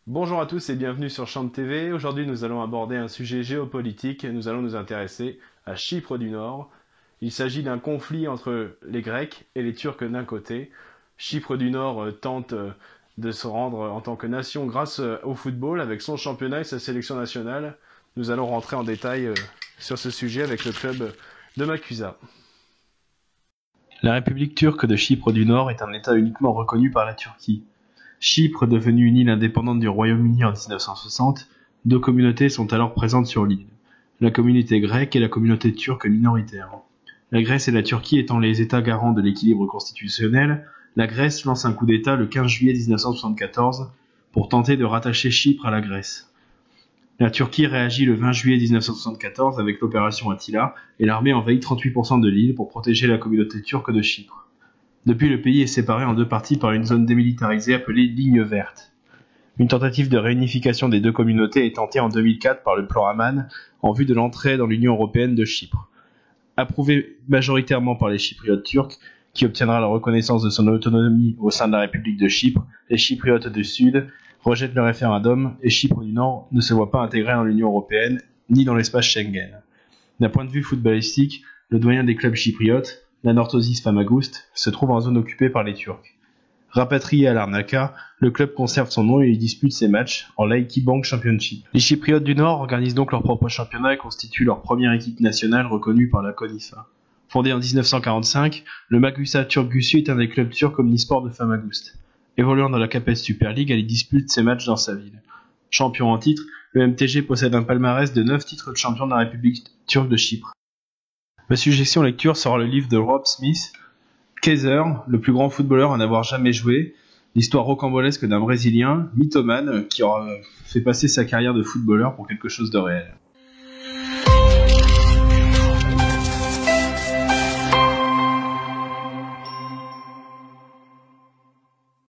Bonjour à tous et bienvenue sur Champ TV. Aujourd'hui, nous allons aborder un sujet géopolitique. Nous allons nous intéresser à Chypre du Nord. Il s'agit d'un conflit entre les Grecs et les Turcs d'un côté. Chypre du Nord tente de se rendre en tant que nation grâce au football avec son championnat et sa sélection nationale. Nous allons rentrer en détail sur ce sujet avec le club de Makusa. La République turque de Chypre du Nord est un État uniquement reconnu par la Turquie. Chypre, devenue une île indépendante du Royaume-Uni en 1960, deux communautés sont alors présentes sur l'île, la communauté grecque et la communauté turque minoritaire. La Grèce et la Turquie étant les États garants de l'équilibre constitutionnel, la Grèce lance un coup d'État le 15 juillet 1974 pour tenter de rattacher Chypre à la Grèce. La Turquie réagit le 20 juillet 1974 avec l'opération Attila et l'armée envahit 38% de l'île pour protéger la communauté turque de Chypre. Depuis, le pays est séparé en deux parties par une zone démilitarisée appelée Ligne verte. Une tentative de réunification des deux communautés est tentée en 2004 par le plan Aman en vue de l'entrée dans l'Union européenne de Chypre. Approuvé majoritairement par les Chypriotes turcs, qui obtiendra la reconnaissance de son autonomie au sein de la République de Chypre, les Chypriotes du Sud rejettent le référendum et Chypre du Nord ne se voit pas intégrée dans l'Union européenne ni dans l'espace Schengen. D'un point de vue footballistique, le doyen des clubs chypriotes, l'Anorthosis Famagusta, se trouve en zone occupée par les Turcs. Rapatrié à Larnaca, le club conserve son nom et y dispute ses matchs en Laiki Bank Championship. Les Chypriotes du Nord organisent donc leur propre championnat et constituent leur première équipe nationale reconnue par la CONIFA. Fondé en 1945, le Magusa Turkgücü est un des clubs turcs omnisports de Famagusta. Évoluant dans la KPS Super League, elle y dispute ses matchs dans sa ville. Champion en titre, le MTG possède un palmarès de 9 titres de champion de la République turque de Chypre. Ma suggestion lecture sera le livre de Rob Smith, Kaiser, le plus grand footballeur à n'avoir jamais joué, l'histoire rocambolesque d'un Brésilien, mythomane, qui aura fait passer sa carrière de footballeur pour quelque chose de réel.